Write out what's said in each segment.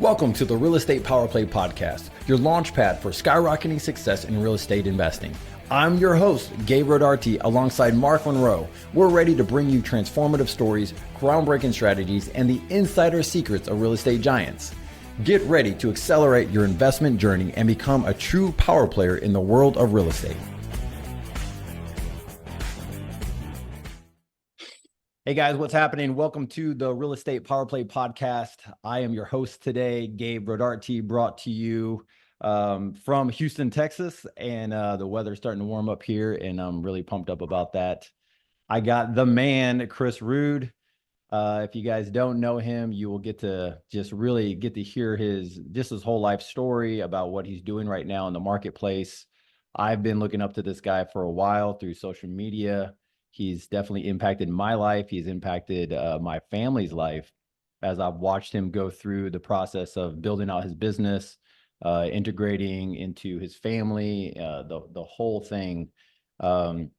Welcome to the Real Estate Power Play Podcast, your launch pad for skyrocketing success in real estate investing. I'm your host, Gabe Rodarte, alongside Mark Monroe. We're ready to bring you transformative stories, groundbreaking strategies, and the insider secrets of real estate giants. Get ready to accelerate your investment journey and become a true power player in the world of real estate. Hey guys, what's happening? Welcome to the Real Estate Power Play Podcast. I am your host today, Gabe Rodarte, brought to you from Houston, Texas, and the weather's starting to warm up here, and I'm really pumped up about that. I got the man, Chris Rood. If you guys don't know him, you will get to just really get to hear his whole life story about what he's doing right now in the marketplace. I've been looking up to this guy for a while through social media. He's definitely impacted my life. He's impacted my family's life as I've watched him go through the process of building out his business, integrating into his family, the whole thing, from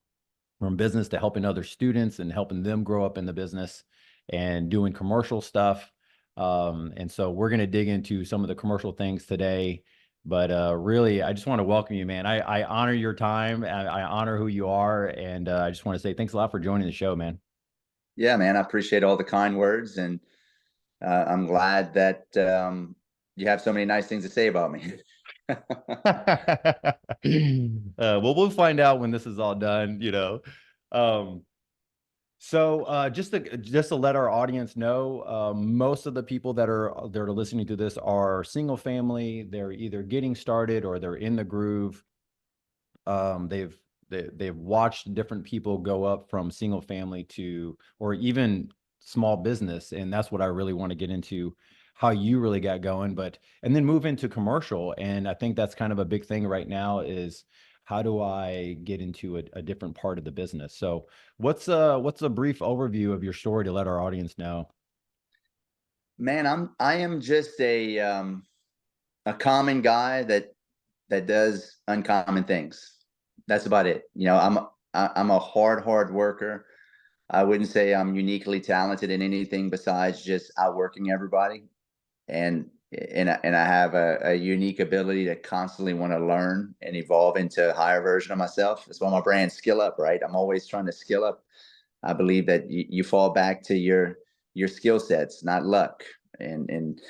business to helping other students and helping them grow up in the business and doing commercial stuff. And so we're going to dig into some of the commercial things today. But really, I just want to welcome you, man. I honor your time. I honor who you are. And I just want to say thanks a lot for joining the show, man. Yeah, man, I appreciate all the kind words. And I'm glad that you have so many nice things to say about me. Well, we'll find out when this is all done, you know. So just to let our audience know, most of the people that are listening to this are single family. They're either getting started or they're in the groove. They've watched different people go up from single family to, or even small business, and that's what I really want to get into, how you really got going, and then move into commercial. And I think that's kind of a big thing right now is, how do I get into a different part of the business? So what's a brief overview of your story to let our audience know? Man, I am just a common guy that does uncommon things. That's about it. You know, I'm a hard worker. I wouldn't say I'm uniquely talented in anything besides just outworking everybody. And I have a unique ability to constantly want to learn and evolve into a higher version of myself. That's why my brand Skill Up, right? I'm always trying to skill up. I believe that you fall back to your skill sets, not luck. And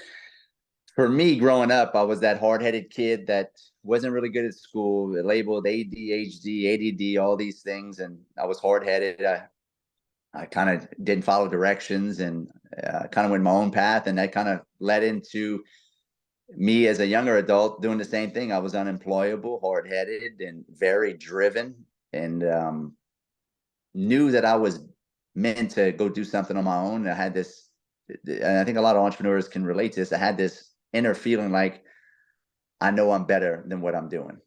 for me, growing up, I was that hard-headed kid that wasn't really good at school, labeled ADHD, ADD, all these things, and I was hard-headed. I kind of didn't follow directions and kind of went my own path. And that kind of led into me as a younger adult doing the same thing. I was unemployable, hard-headed, and very driven, and knew that I was meant to go do something on my own. I had this, and I think a lot of entrepreneurs can relate to this. I had this inner feeling like, I know I'm better than what I'm doing.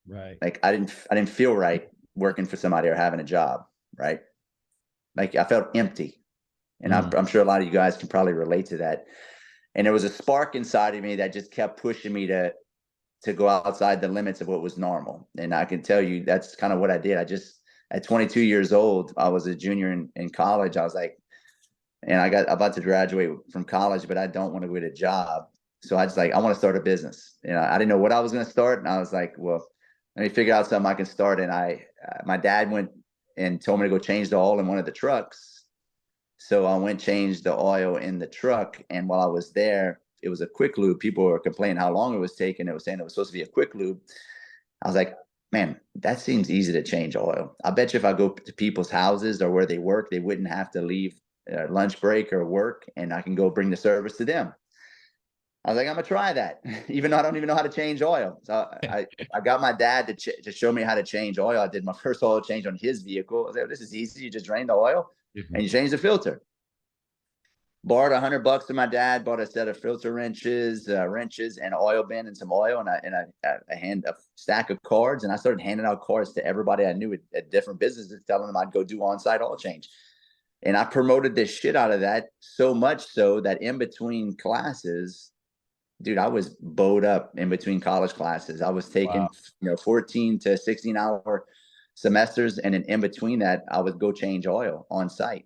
Right. Like I didn't feel right working for somebody or having a job. Right. Like I felt empty. And I'm sure a lot of you guys can probably relate to that. And there was a spark inside of me that just kept pushing me to go outside the limits of what was normal. And I can tell you that's kind of what I did. At 22 years old, I was a junior in college. I was like, and I got about to graduate from college, but I don't want to get a job. So I want to start a business. You know, I didn't know what I was going to start. And I was like, well, let me figure out something I can start. And my dad went and told me to go change the oil in one of the trucks. So I went changed the oil in the truck. And while I was there, it was a quick lube. People were complaining how long it was taking. It was saying it was supposed to be a quick lube. I was like, man, that seems easy to change oil. I bet you if I go to people's houses or where they work, they wouldn't have to leave lunch break or work, and I can go bring the service to them. I was like, I'm gonna try that, even though I don't even know how to change oil. So I got my dad to show me how to change oil. I did my first oil change on his vehicle. I was like, this is easy. You just drain the oil and you change the filter. Borrowed $100 to my dad. Bought a set of filter wrenches, and an oil bin and some oil, and I hand a stack of cards, and I started handing out cards to everybody I knew at different businesses, telling them I'd go do on-site oil change. And I promoted this shit out of that, so much so that in between classes, dude, I was bowed up in between college classes. I was taking, 14 to 16-hour semesters. And then in between that, I would go change oil on site.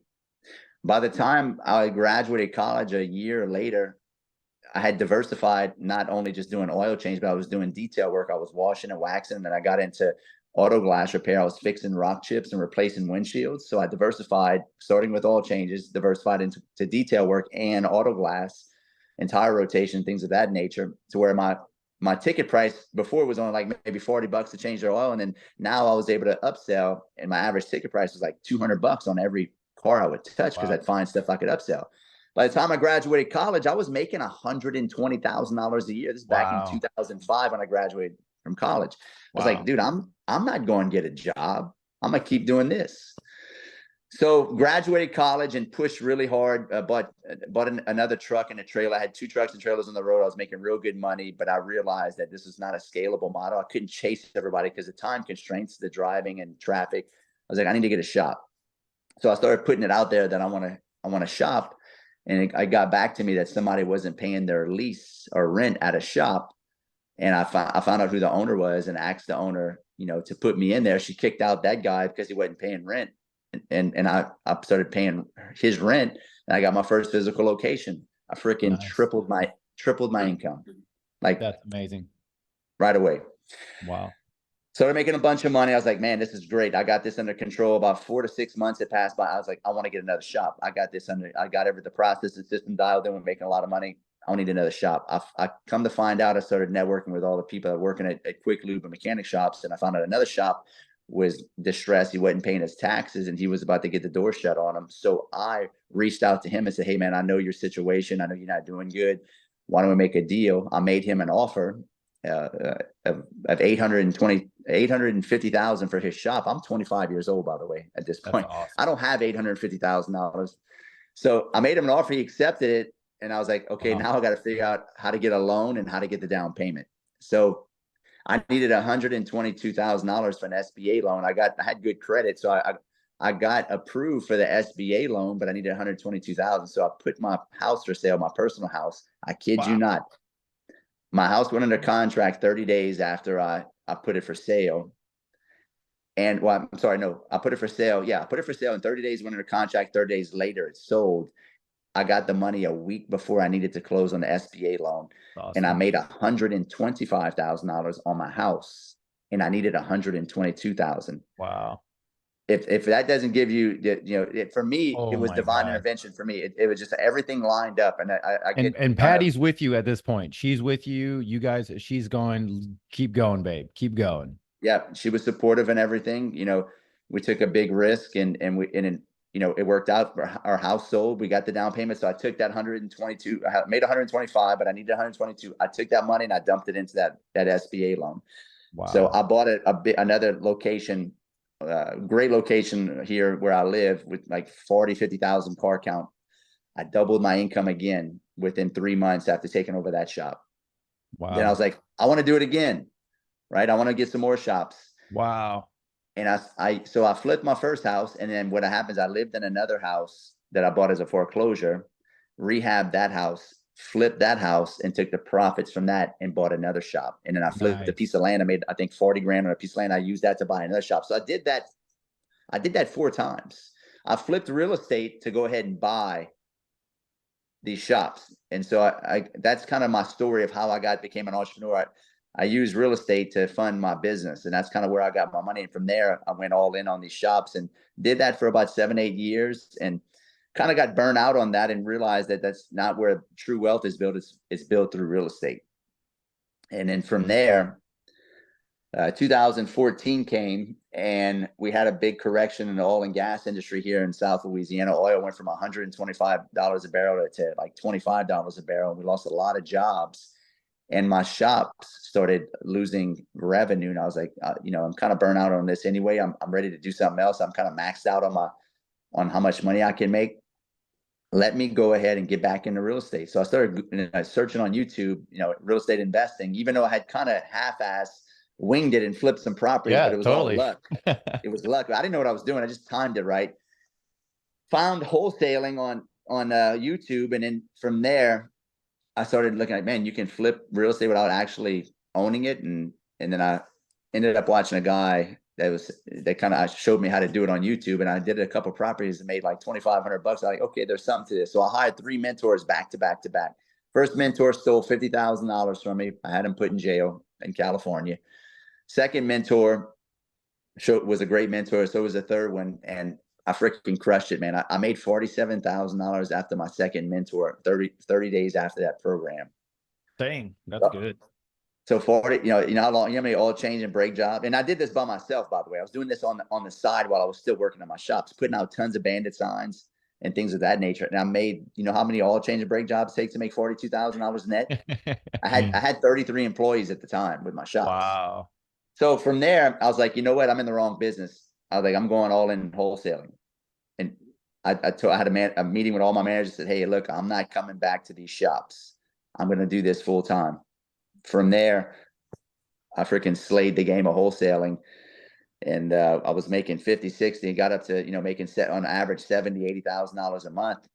By the time I graduated college a year later, I had diversified, not only just doing oil change, but I was doing detail work. I was washing and waxing, and then I got into auto glass repair. I was fixing rock chips and replacing windshields. So I diversified, starting with oil changes, diversified into detail work and auto glass and tire rotation, things of that nature, to where my ticket price before was only like maybe $40 to change their oil. And then now I was able to upsell, and my average ticket price was like $200 on every car I would touch, because I'd find stuff I could upsell. By the time I graduated college, I was making $120,000 a year. This is back in 2005 when I graduated from college. I was like, dude, I'm not going to get a job. I'm going to keep doing this. So graduated college and pushed really hard. Bought another truck and a trailer. I had 2 trucks and trailers on the road. I was making real good money, but I realized that this is not a scalable model. I couldn't chase everybody because of time constraints, the driving and traffic. I was like, I need to get a shop. So I started putting it out there that I want to shop. And it got back to me that somebody wasn't paying their lease or rent at a shop. And I found out who the owner was and asked the owner, to put me in there. She kicked out that guy because he wasn't paying rent. And I started paying his rent, and I got my first physical location. I freaking tripled my income. Like, that's amazing. Right away. Wow. Started making a bunch of money. I was like, man, this is great. I got this under control. About 4 to 6 months had passed by. I was like, I want to get another shop. I got the process and system dialed in. We're making a lot of money. I don't need another shop. I come to find out, I started networking with all the people that were working at Quick Lube and mechanic shops. And I found out another shop was distressed. He wasn't paying his taxes, and he was about to get the door shut on him. So I reached out to him and said, hey man, I know your situation. I know you're not doing good. Why don't we make a deal? I made him an offer of $850,000 for his shop. I'm 25 years old, by the way, at this point. Awesome. I don't have $850,000. So I made him an offer. He accepted it. And I was like, okay, now I got to figure out how to get a loan and how to get the down payment. So I needed $122,000 for an SBA loan. I had good credit. So I got approved for the SBA loan, but I needed $122,000. So I put my house for sale, my personal house. I kid you not. My house went under contract 30 days after I put it for sale. And I'm sorry, no, I put it for sale. Yeah, I put it for sale in 30 days, went under contract. 30 days later, it sold. I got the money a week before I needed to close on the SBA loan. Awesome. And I made $125,000 on my house, and I needed $122,000. Wow. If that doesn't give you, for me, it was divine intervention for me. It was just everything lined up. And Patty's with you at this point. She's with you. You guys, she's going, keep going, babe. Keep going. Yeah. She was supportive and everything. We took a big risk, and it worked out. Our house sold. We got the down payment. So I took that 122, I made 125, but I needed 122. I took that money and I dumped it into that SBA loan. Wow. So I bought another location, great location here where I live, with like 50,000 car count. I doubled my income again within 3 months after taking over that shop. Wow. Then I was like, I want to do it again, right? I want to get some more shops. Wow. And so I flipped my first house, and then what happens, I lived in another house that I bought as a foreclosure, rehabbed that house, flipped that house, and took the profits from that and bought another shop. And then I flipped a piece of land. I made, I think, 40 grand on a piece of land. I used that to buy another shop. So I did that 4 times. I flipped real estate to go ahead and buy these shops. And so that's kind of my story of how I became an entrepreneur. I used real estate to fund my business, and that's kind of where I got my money. And from there, I went all in on these shops and did that for about 7-8 years, and kind of got burnt out on that and realized that that's not where true wealth is built. It's built through real estate. And then from there, 2014 came, and we had a big correction in the oil and gas industry here in South Louisiana. Oil went from $125 a barrel to like $25 a barrel. And we lost a lot of jobs. And my shops started losing revenue. And I was like, I'm kind of burnt out on this anyway. I'm ready to do something else. I'm kind of maxed out on how much money I can make. Let me go ahead and get back into real estate. So I started searching on YouTube, real estate investing, even though I had kind of half-ass winged it and flipped some properties, but it was all luck. It was luck. I didn't know what I was doing. I just timed it right. Found wholesaling on YouTube. And then from there, I started looking at, man, you can flip real estate without actually owning it. And then I ended up watching a guy that kind of showed me how to do it on YouTube. And I did a couple of properties and made like $2,500. I was like, okay, there's something to this. So I hired 3 mentors back to back to back. First mentor stole $50,000 from me. I had him put in jail in California. Second mentor was a great mentor. So was the third one. And I freaking crushed it, man. I made $47,000 after my second mentor, 30 days after that program. Dang, that's good. So 40, you know how long, how many oil change and brake job. And I did this by myself, by the way. I was doing this on the side while I was still working in my shops, putting out tons of bandit signs and things of that nature. And I made, you know how many oil change and brake jobs take to make $42,000 net? I had 33 employees at the time with my shops. Wow. So from there, I was like, you know what? I'm in the wrong business. I was like, I'm going all in wholesaling. And I had a meeting with all my managers, said, hey, look, I'm not coming back to these shops. I'm going to do this full time. From there, I freaking slayed the game of wholesaling. And I was making 50, 60 and got up to, making on average $70,000, $80,000 a month.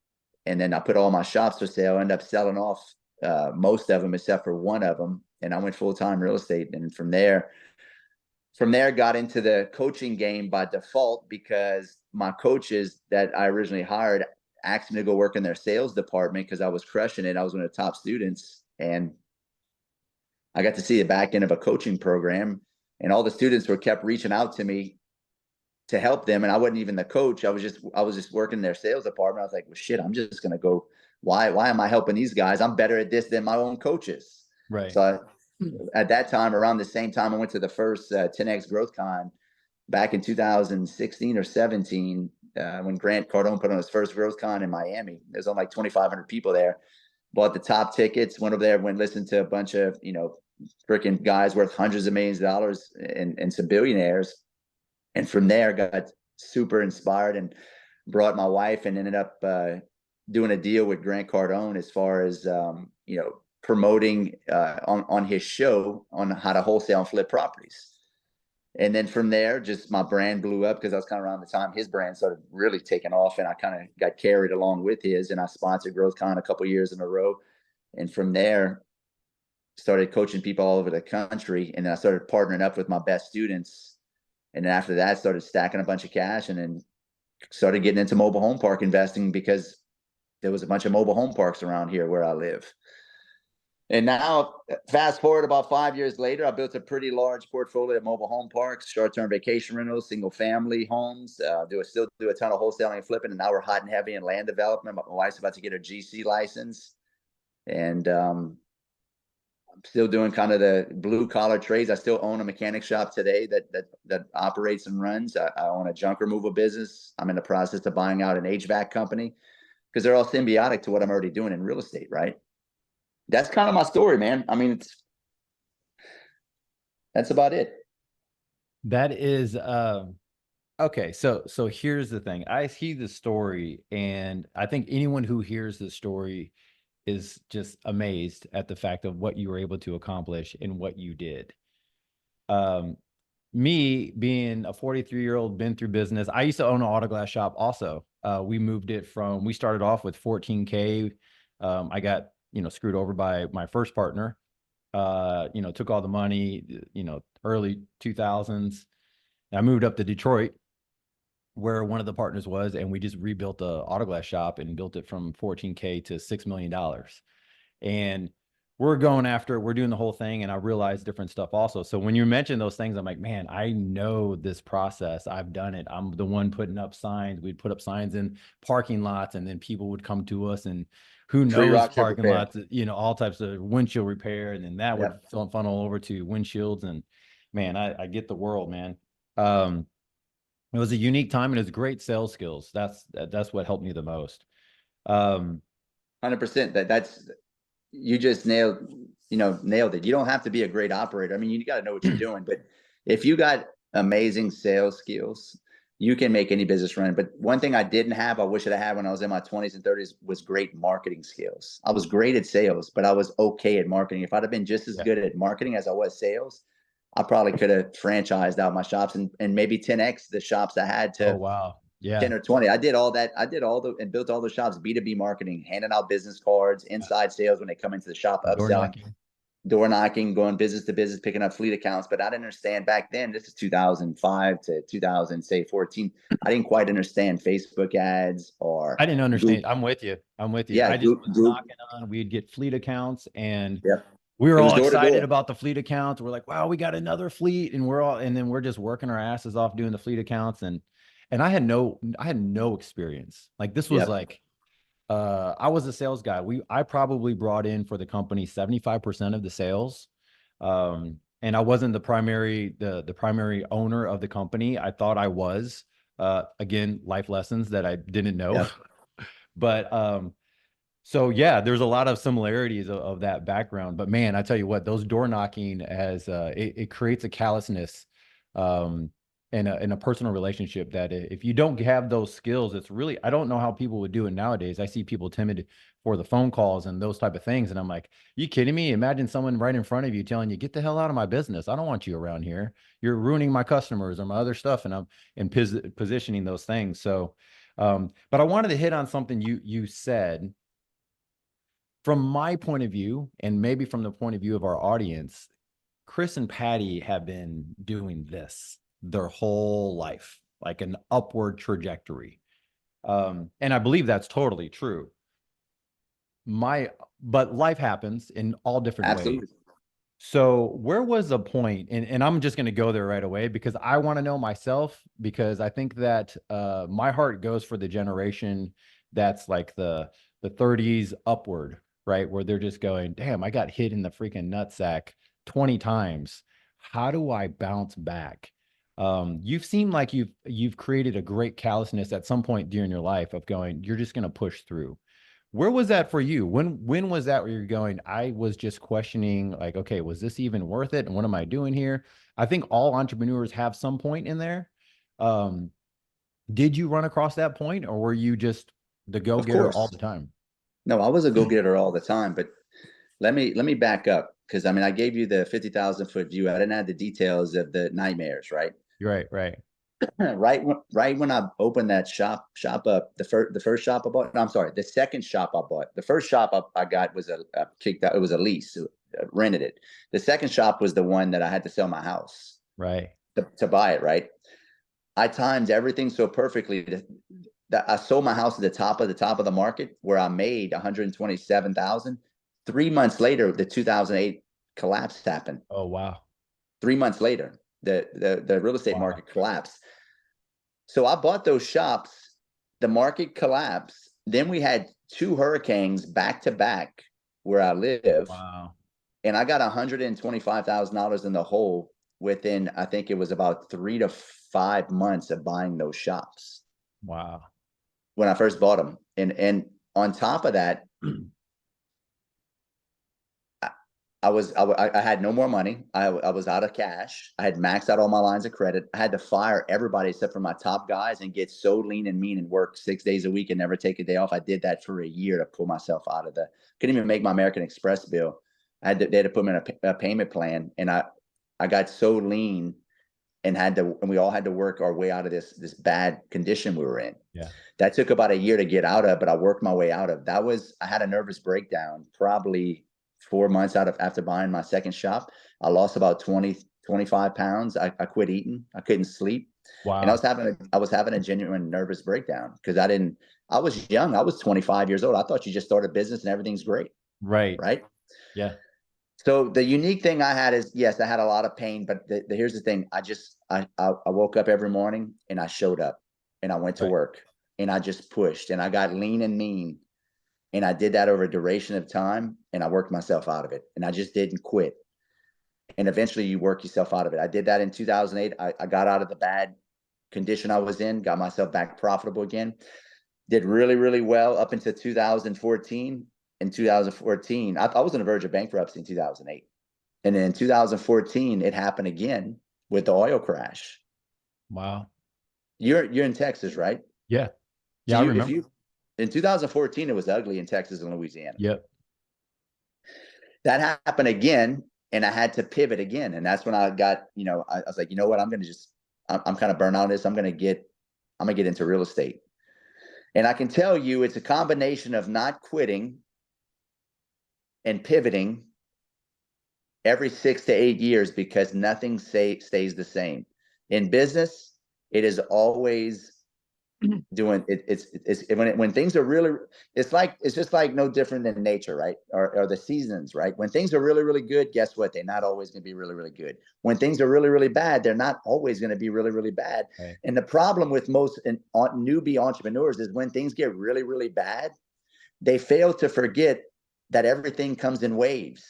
And then I put all my shops for sale, ended up selling off most of them except for one of them. And I went full-time real estate. And from there, got into the coaching game by default because my coaches that I originally hired asked me to go work in their sales department because I was crushing it. I was one of the top students. And I got to see the back end of a coaching program, and all the students kept reaching out to me to help them. And I wasn't even the coach. I was just working in their sales department. I was like, well, shit, I'm just going to go. Why am I helping these guys? I'm better at this than my own coaches. Right. So at that time, around the same time, I went to the first 10X Growth Con back in 2016 or 17, when Grant Cardone put on his first Growth Con in Miami. There's only like 2,500 people there. Bought the top tickets, went over there, went listen to a bunch of, freaking guys worth hundreds of millions of dollars and some billionaires. And from there, got super inspired and brought my wife and ended up doing a deal with Grant Cardone as far as, promoting on his show on how to wholesale and flip properties. And then from there, just my brand blew up because I was kind of around the time his brand started really taking off, and I kind of got carried along with his, and I sponsored GrowthCon a couple years in a row. And from there, started coaching people all over the country. And then I started partnering up with my best students. And then after that, started stacking a bunch of cash, and then started getting into mobile home park investing because there was a bunch of mobile home parks around here where I live. And now, fast forward about 5 years later, I built a pretty large portfolio of mobile home parks, short-term vacation rentals, single-family homes. Still do a ton of wholesaling and flipping, and now we're hot and heavy in land development. My wife's about to get her GC license, and I'm still doing kind of the blue-collar trades. I still own a mechanic shop today that operates and runs. I own a junk removal business. I'm in the process of buying out an HVAC company because they're all symbiotic to what I'm already doing in real estate, right? That's kind of my story, man. I mean, that's about it. That is okay. So here's the thing. I see the story, and I think anyone who hears the story is just amazed at the fact of what you were able to accomplish and what you did. Me being a 43-year-old, been through business. I used to own an auto glass shop also. We started off with 14K. I got, screwed over by my first partner, took all the money, early 2000s. I moved up to Detroit where one of the partners was, and we just rebuilt the auto glass shop and built it from 14K to $6 million. And we're doing the whole thing. And I realized different stuff also. So when you mention those things, I'm like, man, I know this process. I've done it. I'm the one putting up signs. We'd put up signs in parking lots, and then people would come to us, and who knows, parking lots, all types of windshield repair. And then that would funnel over to windshields. And man, I get the world, man. It was a unique time, and it's great sales skills. That's what helped me the most. 100%. That's you just nailed it. You don't have to be a great operator. I mean, you got to know what you're doing, but if you got amazing sales skills, you can make any business run. But one thing I didn't have, I wish I had when I was in my 20s and 30s, was great marketing skills. I was great at sales, but I was okay at marketing. If I'd have been just as good at marketing as I was sales, I probably could have franchised out my shops and maybe 10X the shops I had to. Oh, wow. Yeah. 10 or 20. I did all that. And built all the shops, B2B marketing, handing out business cards, inside sales when they come into the shop, upselling. door knocking, going business to business, picking up fleet accounts. But I didn't understand back then, this is 2005 to 2014. I didn't quite understand Facebook ads or I didn't understand. Google. I'm with you. Yeah, I just was Google. knocking on. We'd get fleet accounts, and Yeah, we were it was all door to excited door. about the fleet accounts. We're like, wow, we got another fleet, and then we're just working our asses off doing the fleet accounts, and I had no experience. Like this was Yep. like, I was a sales guy. I probably brought in for the company 75% of the sales. And I wasn't the primary owner of the company. I thought I was. Again, life lessons that I didn't know. Yep. But so yeah, there's a lot of similarities of that background. But man, I tell you what, those door knocking has it creates a callousness in a personal relationship that if you don't have those skills, it's really, I don't know how people would do it nowadays. I see people timid for the phone calls and those type of things. And I'm like, you kidding me? Imagine someone right in front of you telling you, get the hell out of my business. I don't want you around here. You're ruining my customers or my other stuff. And I'm positioning those things. So, but I wanted to hit on something you said. From my point of view, and maybe from the point of view of our audience, Chris and Patty have been doing this their whole life, like an upward trajectory. And I believe that's totally true. But life happens in all different ways. Absolutely. So where was the point? And I'm just going to go there right away because I want to know myself, because I think that my heart goes for the generation that's like the 30s upward, right? Where they're just going, damn, I got hit in the freaking nutsack 20 times. How do I bounce back? You've seemed like you've created a great callousness at some point during your life of going, you're just going to push through. Where was that for you? When was that where you're going, I was just questioning, like, okay, was this even worth it? And what am I doing here? I think all entrepreneurs have some point in there. Um, did you run across that point, or were you just the Of go-getter all course. the time? No, I was a go-getter all the time, but let me back up, because I mean I gave you the 50,000 foot view. I didn't add the details of the nightmares, right? You're right, right. Right when I opened that shop up, the first shop I bought. No, I'm sorry, the second shop I bought. The first shop I got was a kicked out. It was a lease, rented it. The second shop was the one that I had to sell my house Right. to buy it. Right. I timed everything so perfectly that I sold my house at the top of the market, where I made 127,000. 3 months later, the 2008 collapse happened. Oh, wow. 3 months later, the real estate Wow. market collapsed. So I bought those shops. The market collapsed. Then we had two hurricanes back to back where I live, Wow. and I got $125,000 in the hole within, I think it was about 3 to 5 months of buying those shops Wow. when I first bought them. And on top of that, I had no more money. I was out of cash. I had maxed out all my lines of credit. I had to fire everybody except for my top guys and get so lean and mean and work 6 days a week and never take a day off. I did that for a year to pull myself out of couldn't even make my American Express bill. They had to put me in a payment plan, and I got so lean and we all had to work our way out of this bad condition we were in. Yeah. That took about a year to get out of, but I worked my way out of. I had a nervous breakdown probably 4 months after buying my second shop. I lost about 25 pounds. I quit eating. I couldn't sleep. And Wow. I was having a genuine nervous breakdown because I was young. I was 25 years old. I thought you just start a business and everything's great. Right. Right. Yeah. So the unique thing I had is, yes, I had a lot of pain, but here's the thing. I woke up every morning and I showed up and I went to Right. work and I just pushed and I got lean and mean. And I did that over a duration of time, and I worked myself out of it, and I just didn't quit. And eventually you work yourself out of it. I did that in 2008. I got out of the bad condition I was in, got myself back profitable again, did really, really well up until 2014. In 2014, I was on the verge of bankruptcy in 2008. And then in 2014, it happened again with the oil crash. Wow. You're in Texas, right? Yeah. So Yeah. I remember. in 2014, it was ugly in Texas and Louisiana. Yep. That happened again, and I had to pivot again. And that's when I got, I was like, you know what, I'm kind of burnt out on this. I'm going to get into real estate. And I can tell you, it's a combination of not quitting and pivoting every 6 to 8 years because nothing stays the same. In business, it is always doing it. It's when things are really, it's just like no different than nature, right? Or the seasons, right? When things are really, really good, guess what? They're not always going to be really, really good. When things are really, really bad, they're not always going to be really, really bad. Right. And the problem with most newbie entrepreneurs is when things get really, really bad, they fail to forget that everything comes in waves.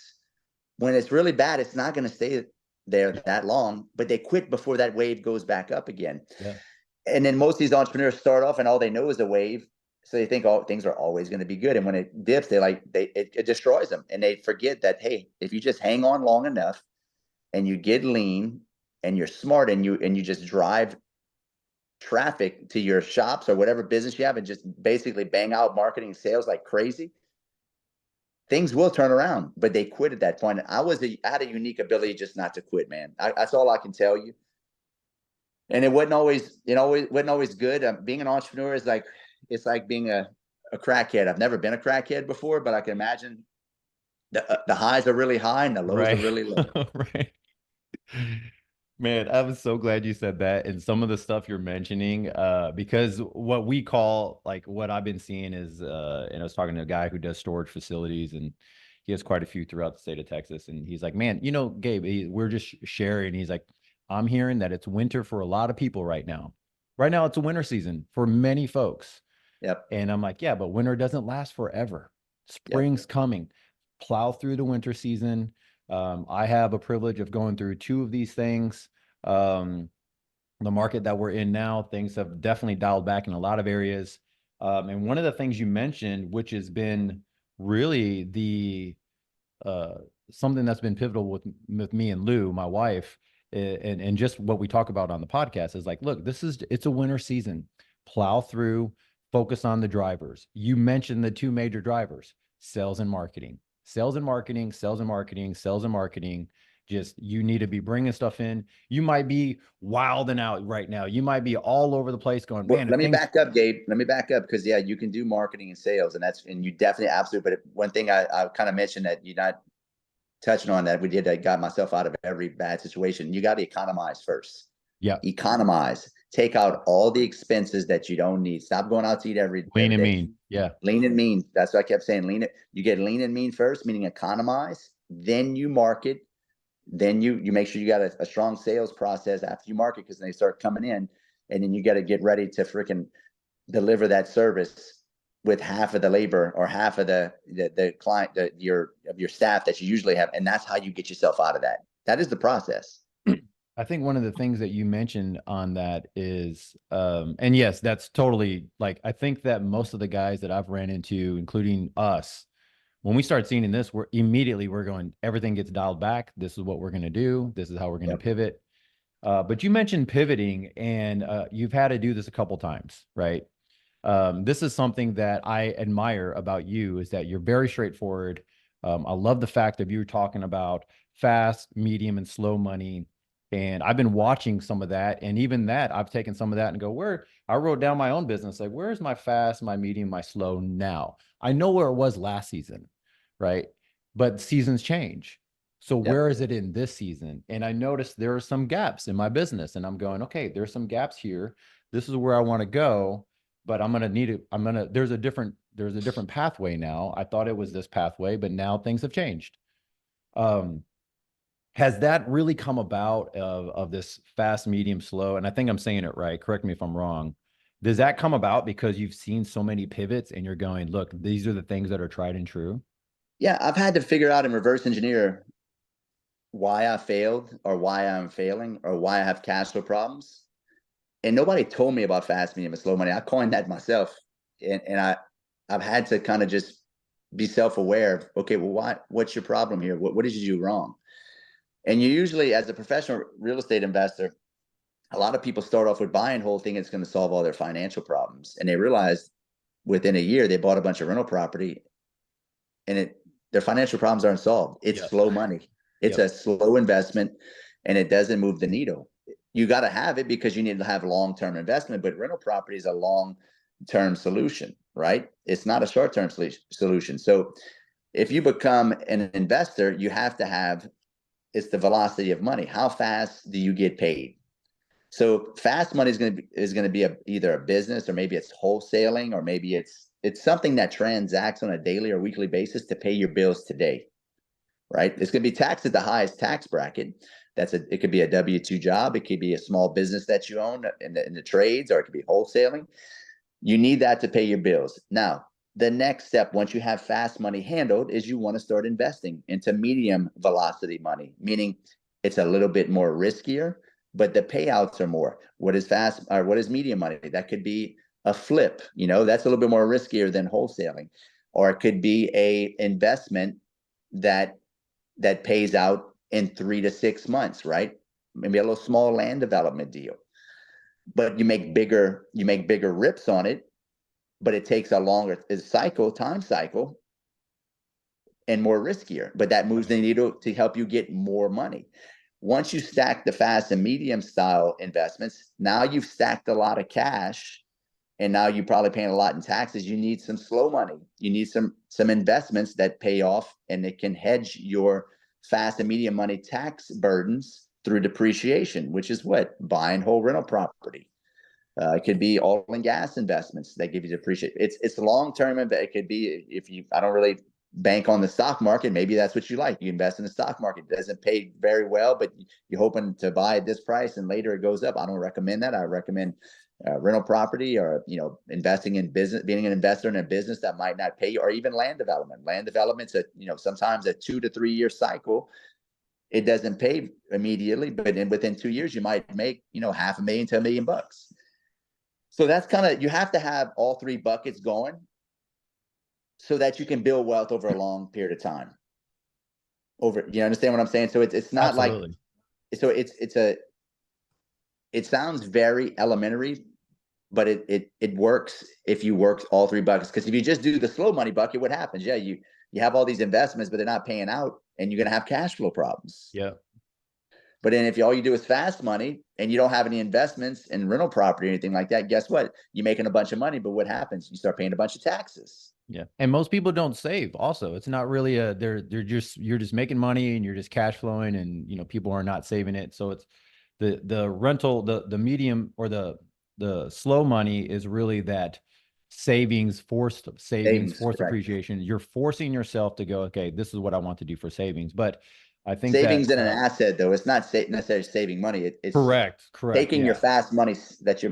When it's really bad, it's not going to stay there that long, but they quit before that wave goes back up again. Yeah. And then most of these entrepreneurs start off and all they know is a wave. So they think things are always going to be good. And when it dips, it destroys them. And they forget that, hey, if you just hang on long enough and you get lean and you're smart and you just drive traffic to your shops or whatever business you have and just basically bang out marketing and sales like crazy, things will turn around. But they quit at that point. I had a unique ability just not to quit, man. That's all I can tell you. And it wasn't always, wasn't always good. Being an entrepreneur is like, it's like being a crackhead. I've never been a crackhead before, but I can imagine the highs are really high and the lows are really low. Right. Man, I was so glad you said that. And some of the stuff you're mentioning, because what we call, like, what I've been seeing is, and I was talking to a guy who does storage facilities, and he has quite a few throughout the state of Texas. And he's like, man, Gabe, we're just sharing. He's like, I'm hearing that it's winter for a lot of people right now. Right now, it's a winter season for many folks. Yep. And I'm like, yeah, but winter doesn't last forever. Spring's coming. Plow through the winter season. I have a privilege of going through two of these things. The market that we're in now, things have definitely dialed back in a lot of areas. And one of the things you mentioned, which has been really the something that's been pivotal with me and Lou, my wife, and just what we talk about on the podcast is like, look, it's a winter season. Plow through, focus on the drivers. You mentioned the two major drivers, sales and marketing. Sales and marketing, sales and marketing, sales and marketing. Just, you need to be bringing stuff in. You might be wilding out right now. You might be all over the place going, man. Let me back up, Gabe. Let me back up because, yeah, you can do marketing and sales, and you definitely absolutely. But one thing I kind of mentioned that you're not touching on that that got myself out of every bad situation. You got to economize first. Yeah. Economize. Take out all the expenses that you don't need. Stop going out to eat every Lean and day. mean. Yeah. Lean and mean. That's what I kept saying. You get lean and mean first, meaning economize. Then you market. Then you make sure you got a strong sales process after you market, because they start coming in, and then you got to get ready to freaking deliver that service with half of the labor or half of the client, your staff that you usually have. And that's how you get yourself out of that. That is the process. I think one of the things that you mentioned on that is, and yes, that's totally, like, I think that most of the guys that I've ran into, including us, when we start seeing this, we're going, everything gets dialed back. This is what we're going to do. This is how we're going to pivot. But you mentioned pivoting, and you've had to do this a couple times, right? This is something that I admire about you, is that you're very straightforward. I love the fact that you're talking about fast, medium, and slow money. And I've been watching some of that. And even that, I've taken some of that and go, I wrote down my own business. Like, where's my fast, my medium, my slow now? I know where it was last season, right? But seasons change. So where is it in this season? And I noticed there are some gaps in my business, and I'm going, okay, there's some gaps here. This is where I want to go, but there's a different pathway now. I thought it was this pathway, but now things have changed. Has that really come about of this fast, medium, slow? And I think I'm saying it right. Correct me if I'm wrong. Does that come about because you've seen so many pivots and you're going, look, these are the things that are tried and true? Yeah, I've had to figure out and reverse engineer why I failed, or why I'm failing, or why I have cash flow problems. And nobody told me about fast, medium, and slow money. I coined that myself. And I've had to kind of just be self-aware of, okay, well, what's your problem here? What did you do wrong? And you usually, as a professional real estate investor, a lot of people start off with buying whole thing. It's going to solve all their financial problems. And they realize within a year, they bought a bunch of rental property, and their financial problems aren't solved. It's slow money. It's a slow investment, and it doesn't move the needle. You got to have it because you need to have long-term investment, but rental property is a long-term solution, right? It's not a short-term solution. So if you become an investor, you have to have it's the velocity of money. How fast do you get paid? So fast money is going to be either a business, or maybe it's wholesaling, or maybe it's something that transacts on a daily or weekly basis to pay your bills today, right? It's going to be taxed at the highest tax bracket. It could be a W-2 job. It could be a small business that you own in the trades, or it could be wholesaling. You need that to pay your bills. Now, the next step, once you have fast money handled, is you want to start investing into medium velocity money, meaning it's a little bit more riskier, but the payouts are more. What is fast, or what is medium money? That could be a flip, that's a little bit more riskier than wholesaling. Or it could be a investment that pays out in 3 to 6 months, right? Maybe a little small land development deal. But you make bigger rips on it, but it takes a longer time cycle, and more riskier. But that moves the needle to help you get more money. Once you stack the fast and medium style investments, now you've stacked a lot of cash, and now you're probably paying a lot in taxes. You need some slow money. You need some investments that pay off, and it can hedge your fast and medium money tax burdens through depreciation, which is what? Buying whole rental property. It could be oil and gas investments that give you depreciation. It's long-term. It could be, I don't really bank on the stock market. Maybe that's what you like. You invest in the stock market. It doesn't pay very well, but you're hoping to buy at this price and later it goes up. I don't recommend that. I recommend rental property, or investing in business, being an investor in a business that might not pay you, or even land development. Land development's sometimes a 2 to 3 year cycle. It doesn't pay immediately, but within 2 years you might make $500,000 to $1 million. So that's you have to have all three buckets going so that you can build wealth over a long period of time. You understand what I'm saying? So it's not Absolutely. it sounds very elementary, but it works if you work all three buckets. Because if you just do the slow money bucket, what happens? Yeah, you have all these investments, but they're not paying out, and you're going to have cash flow problems. Yeah. But then if all you do is fast money and you don't have any investments in rental property or anything like that, guess what? You're making a bunch of money, but what happens? You start paying a bunch of taxes. Yeah. And most people don't save also. It's not really you're just making money and you're just cash flowing, and people are not saving it. So it's the rental, the medium, or the slow money is really that forced savings, forced appreciation. You're forcing yourself to go, okay, this is what I want to do for savings. But I think savings in an asset, though, it's not necessarily saving money. It's correct. Taking your fast money, that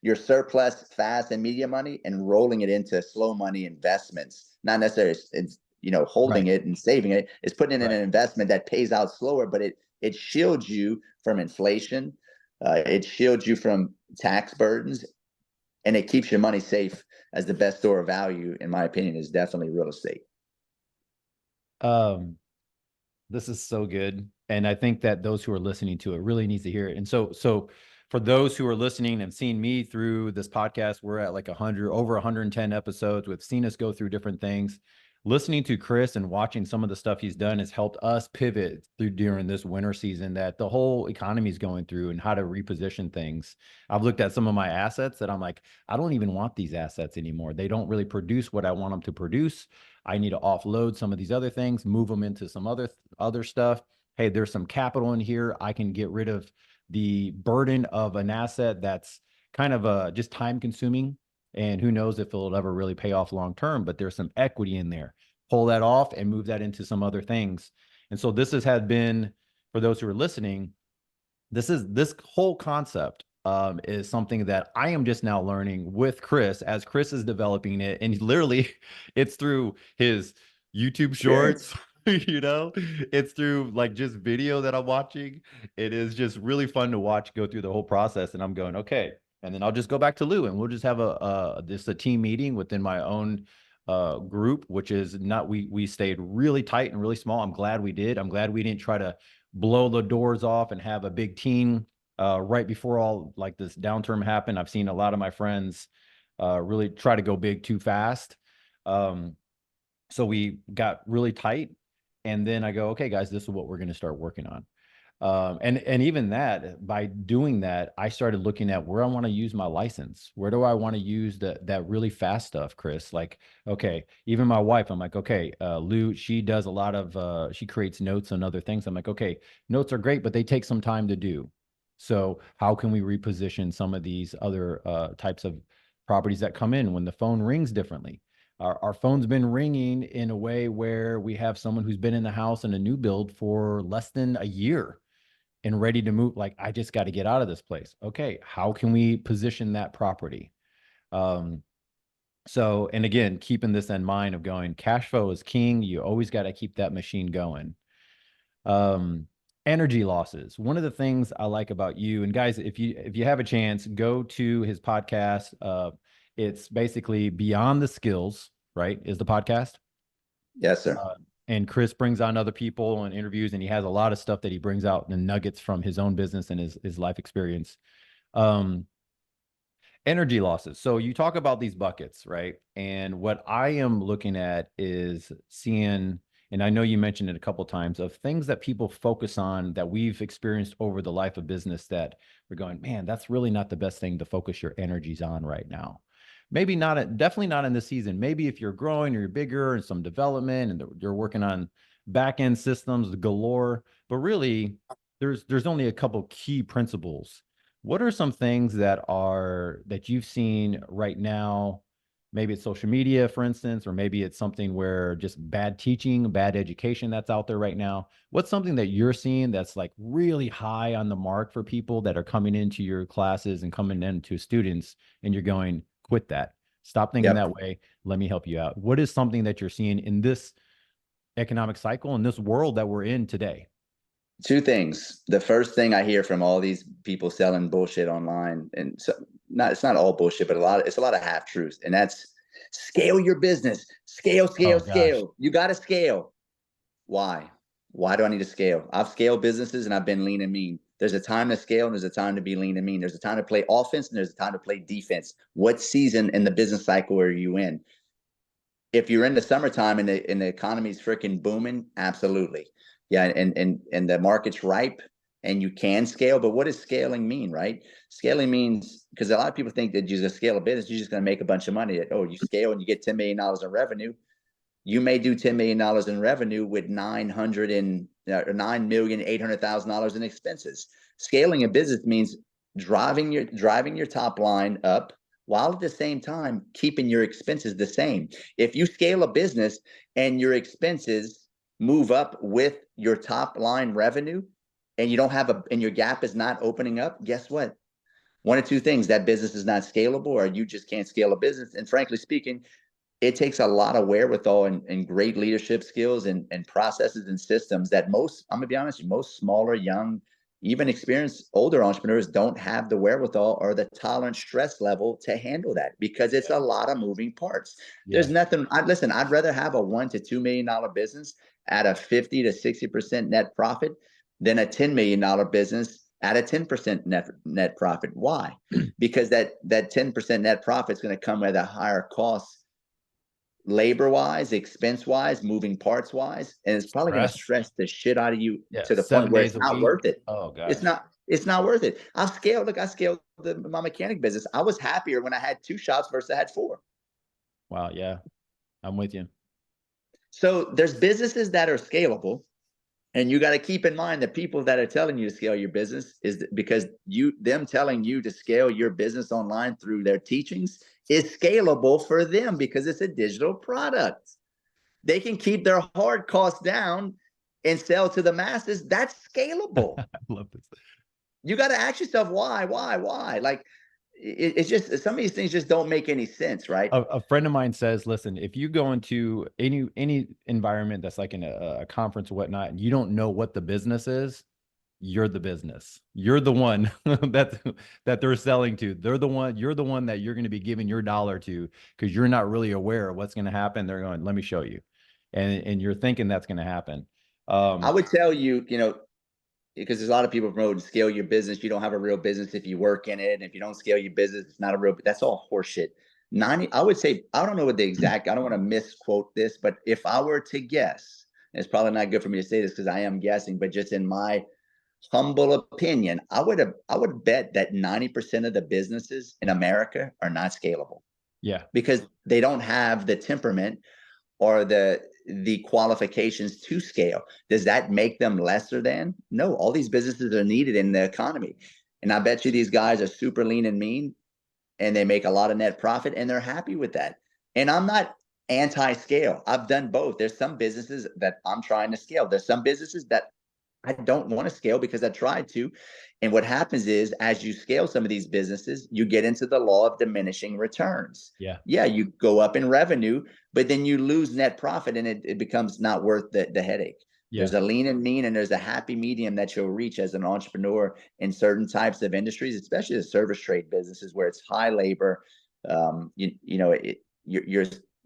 your surplus fast and medium money, and rolling it into slow money investments. Not necessarily it's holding it and saving it. It's putting it in an investment that pays out slower, but it shields you from inflation. It shields you from tax burdens, and it keeps your money safe. As the best store of value, in my opinion, is definitely real estate. This is so good. And I think that those who are listening to it really needs to hear it. And so for those who are listening and seeing me through this podcast, we're at like over 110 episodes. We've seen us go through different things. Listening to Chris and watching some of the stuff he's done has helped us pivot through during this winter season that the whole economy is going through, and how to reposition things. I've looked at some of my assets that I'm like, I don't even want these assets anymore. They don't really produce what I want them to produce. I need to offload some of these other things, move them into some other stuff. Hey, there's some capital in here. I can get rid of the burden of an asset that's kind of just time consuming, and who knows if it'll ever really pay off long term, but there's some equity in there. Pull that off and move that into some other things. And so this had been, for those who are listening, this whole concept is something that I am just now learning with Chris as Chris is developing it. And literally it's through his YouTube shorts, it's through like just video that I'm watching. It is just really fun to watch go through the whole process. And I'm going, okay. And then I'll just go back to Lou and we'll just have a team meeting within my own group, which is not, we stayed really tight and really small. I'm glad we did. I'm glad we didn't try to blow the doors off and have a big team right before all like this downturn happened. I've seen a lot of my friends really try to go big too fast. So we got really tight, and then I go, okay, guys, this is what we're going to start working on. And even that, by doing that, I started looking at where I want to use my license. Where do I want to use that really fast stuff, Chris? Like, okay, even my wife, I'm like, okay, Lou, she does a lot of, she creates notes and other things. I'm like, okay, notes are great, but they take some time to do. So how can we reposition some of these other types of properties that come in when the phone rings differently? Our phone's been ringing in a way where we have someone who's been in the house in a new build for less than a year and ready to move. Like, I just got to get out of this place. Okay, how can we position that property? Um, so, and again, keeping this in mind of going, cash flow is king. You always got to keep that machine going. Um, Energy losses. One of the things I like about you, and guys, if you have a chance, go to his podcast. It's basically Beyond the Skills, right? Is the podcast. Yes, sir. And Chris brings on other people and interviews, and he has a lot of stuff that he brings out and nuggets from his own business and his life experience. Um, Energy losses. So you talk about these buckets, right? And what I am looking at is seeing, and I know you mentioned it a couple of times, of things that people focus on that we've experienced over the life of business that we're going, man, that's really not the best thing to focus your energies on right now. Maybe not, definitely not in this season. Maybe if you're growing or you're bigger and some development and you're working on back end systems galore, but really there's only a couple key principles. What are some things that you've seen right now? Maybe it's social media, for instance, or maybe it's something where just bad teaching, bad education that's out there right now. What's something that you're seeing that's like really high on the mark for people that are coming into your classes and coming into students, and you're going, quit that. Stop thinking Yep. that way. Let me help you out. What is something that you're seeing in this economic cycle, in this world that we're in today? Two things. The first thing I hear from all these people selling bullshit online, and so it's not all bullshit, but it's a lot of half truths, and that's scale your business, scale, scale, Oh gosh. scale. You got to scale. Why? Why do I need to scale? I've scaled businesses and I've been lean and mean. There's a time to scale and there's a time to be lean and mean. There's a time to play offense and there's a time to play defense. What season in the business cycle are you in? If you're in the summertime and the economy's freaking booming, absolutely. Yeah, and the market's ripe and you can scale, but what does scaling mean, right? Scaling means, because a lot of people think that you just scale a business, you're just going to make a bunch of money. Oh, you scale and you get $10 million in revenue. You may do $10 million in revenue with $9,800,000 in expenses. Scaling a business means driving your top line up while at the same time keeping your expenses the same. If you scale a business and your expenses move up with your top line revenue and you don't have and your gap is not opening up, guess what? One of two things: that business is not scalable, or you just can't scale a business. And frankly speaking, it takes a lot of wherewithal and great leadership skills and processes and systems that I'm gonna be honest, most smaller, young, even experienced older entrepreneurs don't have the wherewithal or the tolerant stress level to handle that, because it's a lot of moving parts. There's Yes. nothing. I'd rather have a $1 to $2 million business at a 50 to 60% net profit than a $10 million business at a 10% net profit. Why? Because that 10% net profit is going to come at a higher cost, labor wise, expense wise, moving parts wise, and it's probably going to Stress. stress the shit out of you Yeah. to the point Seven where days it's a not week. worth it. Oh It's gosh. not. It's not worth it. I scaled my mechanic business. I was happier when I had 2 shops versus I had 4. Wow. Yeah. I'm with you. So there's businesses that are scalable, and you got to keep in mind that people that are telling you to scale your business is because them telling you to scale your business online through their teachings is scalable for them because it's a digital product. They can keep their hard costs down and sell to the masses. That's scalable. I love this. You got to ask yourself why? Like, it's just some of these things just don't make any sense, right? A friend of mine says, listen, if you go into any environment that's like in a conference or whatnot, and you don't know what the business is, you're the business. You're the one that they're selling to. You're the one that you're going to be giving your dollar to, because you're not really aware of what's going to happen. They're going, let me show you. And you're thinking that's going to happen. I would tell you, because there's a lot of people promoting scale your business. You don't have a real business if you work in it. And if you don't scale your business, it's not a real. That's all horseshit. I would say, I don't know what the exact. I don't want to misquote this, but if I were to guess, and it's probably not good for me to say this because I am guessing, but just in my humble opinion, I would bet that 90% of the businesses in America are not scalable Yeah. because they don't have the temperament or the qualifications to scale. Does that make them lesser than? No, all these businesses are needed in the economy. And I bet you these guys are super lean and mean and they make a lot of net profit and they're happy with that. And I'm not anti-scale. I've done both. There's some businesses that I'm trying to scale. There's some businesses that I don't want to scale because I tried to. And what happens is, as you scale some of these businesses, you get into the law of diminishing returns. Yeah. Yeah, you go up in revenue, but then you lose net profit and it becomes not worth the headache. Yeah. There's a lean and mean, and there's a happy medium that you'll reach as an entrepreneur in certain types of industries, especially the service trade businesses where it's high labor.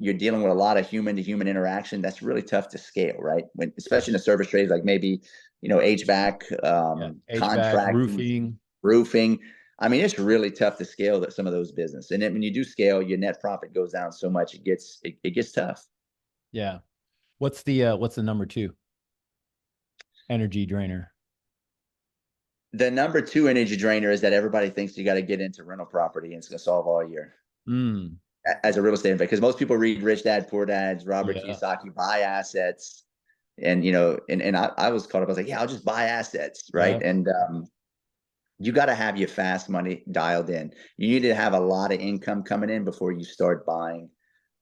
You're dealing with a lot of human to human interaction. That's really tough to scale, right? When especially in the service trades, like maybe HVAC, HVAC, contracting, roofing. I mean, it's really tough to scale that some of those business. And then when you do scale, your net profit goes down so much, it gets tough. Yeah. What's the number 2 energy drainer? The number 2 energy drainer is that everybody thinks you got to get into rental property and it's going to solve all year. As a real estate investor, because most people read Rich Dad, Poor Dad's, Robert Kiyosaki, buy assets. And, I was caught up. I was like, yeah, I'll just buy assets. Right. Yeah. And, you got to have your fast money dialed in. You need to have a lot of income coming in before you start buying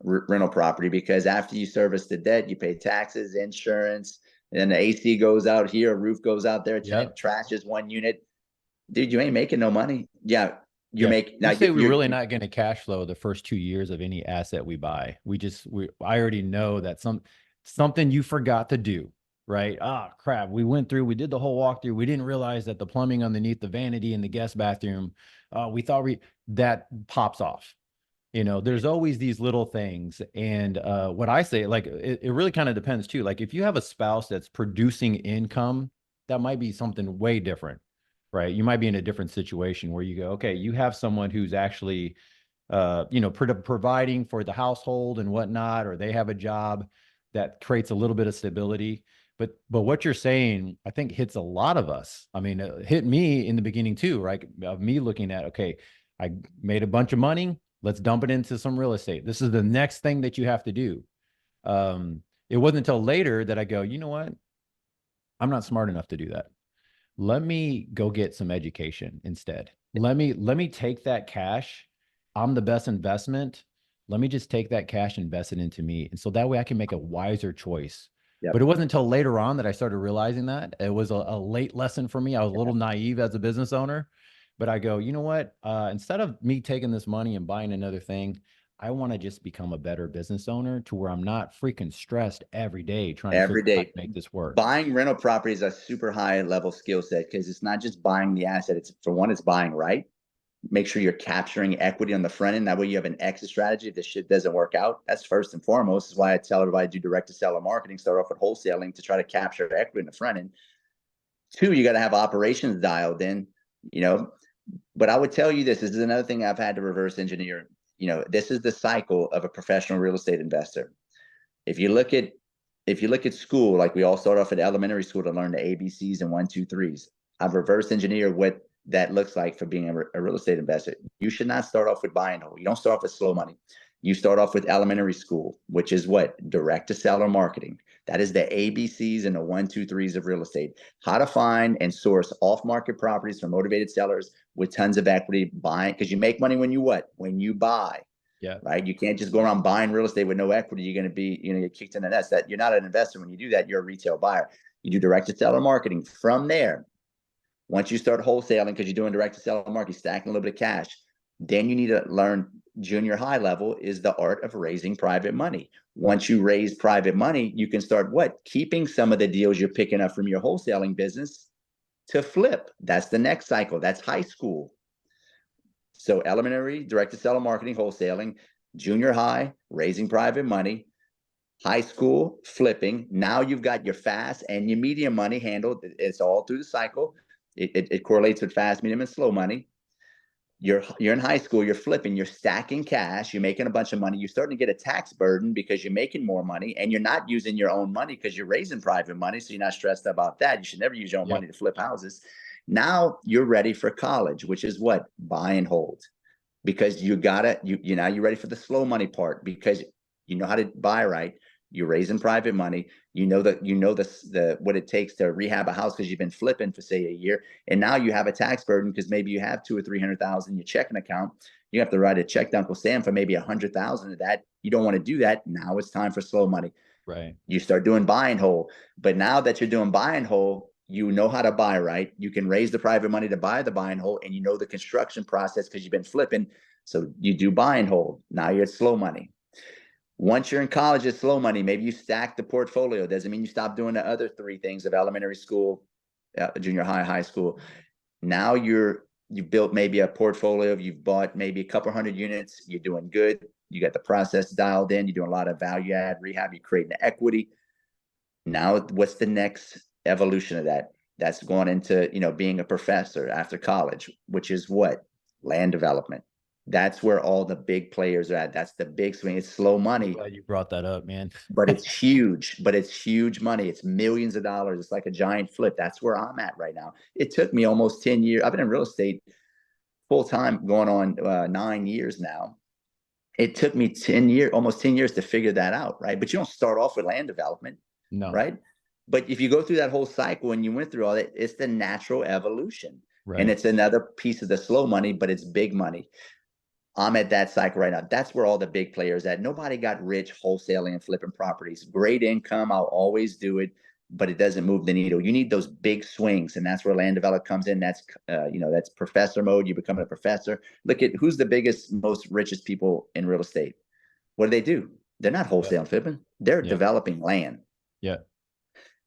rental property, because after you service the debt, you pay taxes, insurance, and then the AC goes out here, a roof goes out there, trash is one unit. Dude, you ain't making no money. Yeah. Now we're really not going to cash flow the first 2 years of any asset we buy. I already know that something you forgot to do, right? Ah, crap. We did the whole walkthrough. We didn't realize that the plumbing underneath the vanity in the guest bathroom, we thought that pops off. There's always these little things. And what I say, like, it really kind of depends too. Like if you have a spouse that's producing income, that might be something way different. Right. You might be in a different situation where you go, okay, you have someone who's actually, providing for the household and whatnot, or they have a job that creates a little bit of stability. But what you're saying, I think hits a lot of us. I mean, it hit me in the beginning too, right? Of me looking at, okay, I made a bunch of money. Let's dump it into some real estate. This is the next thing that you have to do. It wasn't until later that I go, you know what? I'm not smart enough to do that. Let me go get some education instead. Let me take that cash. I'm the best investment. Let me just take that cash and invest it into me. And so that way I can make a wiser choice. Yep. But it wasn't until later on that I started realizing that. It was a late lesson for me. I was a little naive as a business owner, but I go, you know what? Instead of me taking this money and buying another thing, I want to just become a better business owner to where I'm not freaking stressed every day trying to make this work. Buying rental property is a super high level skill set because it's not just buying the asset. It's buying right. Make sure you're capturing equity on the front end. That way you have an exit strategy if this shit doesn't work out. That's first and foremost. Is why I tell everybody do direct to seller marketing. Start off with wholesaling to try to capture equity in the front end. 2, you got to have operations dialed in, But I would tell you this is another thing I've had to reverse engineer. This is the cycle of a professional real estate investor. If you look at school, like we all start off at elementary school to learn the ABCs and 1, 2, 3s. I've reverse engineered what that looks like for being a real estate investor. You should not start off with buy and hold. You don't start off with slow money. You start off with elementary school, which is what? Direct to seller marketing. That is the ABCs and the 1, 2, 3s of real estate. How to find and source off-market properties from motivated sellers with tons of equity buying, because you make money when you what? When you buy. Yeah. Right. You can't just go around buying real estate with no equity. You're going to be, get kicked in the nest. That you're not an investor. When you do that, you're a retail buyer. You do direct to seller marketing. From there, once you start wholesaling, because you're doing direct to seller marketing, stacking a little bit of cash, then you need to learn junior high level is the art of raising private money. Once you raise private money, you can start keeping some of the deals you're picking up from your wholesaling business to flip. That's the next cycle. That's high school. So elementary, direct to seller marketing, wholesaling, junior high, raising private money, high school, flipping. Now you've got your fast and your medium money handled. It's all through the cycle. It correlates with fast, medium, and slow money. You're in high school, you're flipping, you're stacking cash, you're making a bunch of money, you're starting to get a tax burden because you're making more money, and you're not using your own money because you're raising private money, so you're not stressed about that. You should never use your own Yep. money to flip houses. Now you're ready for college, which is what? Buy and hold. Because you gotta, now you're ready for the slow money part, because you know how to buy right. You're raising private money. The what it takes to rehab a house because you've been flipping for, say, a year, and now you have a tax burden because maybe you have 200,000 or 300,000 in your checking account. You have to write a check to Uncle Sam for maybe 100,000 of that. You don't want to do that. Now it's time for slow money. Right. You start doing buy and hold. But now that you're doing buy and hold, you know how to buy right. You can raise the private money to buy the buy and hold, and you know the construction process because you've been flipping. So you do buy and hold. Now you're at slow money. Once you're in college, it's slow money. Maybe you stack the portfolio. Doesn't mean you stop doing the other three things of elementary school, junior high, high school. Now you've built maybe a portfolio. You've bought maybe a couple hundred units. You're doing good. You got the process dialed in. You're doing a lot of value add rehab. You're creating equity. Now, what's the next evolution of that? That's going into, being a professor after college, which is what? Land development. That's where all the big players are at. That's the big swing. It's slow money. I'm glad you brought that up, man. But it's huge. But it's huge money. It's millions of dollars. It's like a giant flip. That's where I'm at right now. It took me almost 10 years. I've been in real estate full time going on 9 years now. It took me 10 years, almost 10 years to figure that out, right? But you don't start off with land development, No. right? But if you go through that whole cycle and you went through all that, it's the natural evolution. Right. And it's another piece of the slow money, but it's big money. I'm at that cycle right now. That's where all the big players at. Nobody got rich wholesaling and flipping properties. Great income. I'll always do it, but it doesn't move the needle. You need those big swings, and that's where land development comes in. That's that's professor mode. You become a professor. Look at who's the biggest, most richest people in real estate. What do? They're not wholesaling and flipping. They're developing land. Yeah.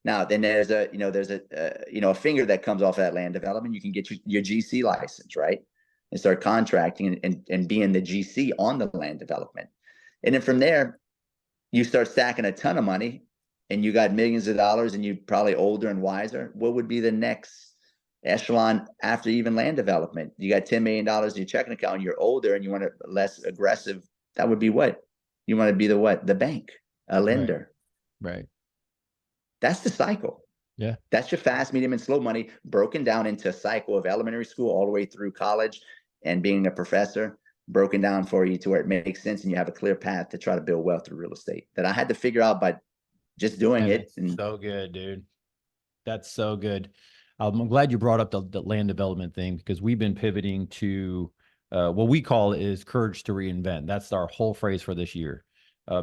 Now, then there's a finger that comes off that land development. You can get your GC license, right? And start contracting and being the GC on the land development. And then from there, you start stacking a ton of money and you got millions of dollars and you're probably older and wiser. What would be the next echelon after even land development? You got $10 million in your checking account and you're older and you want to less aggressive. That would be what? You want to be the bank, a lender. Right. That's the cycle. Yeah. That's your fast, medium, and slow money broken down into a cycle of elementary school all the way through college and being a professor, broken down for you to where it makes sense and you have a clear path to try to build wealth through real estate that I had to figure out by just doing it. And so good, dude. That's so good. I'm glad you brought up the land development thing because we've been pivoting to what we call is courage to reinvent. That's our whole phrase for this year.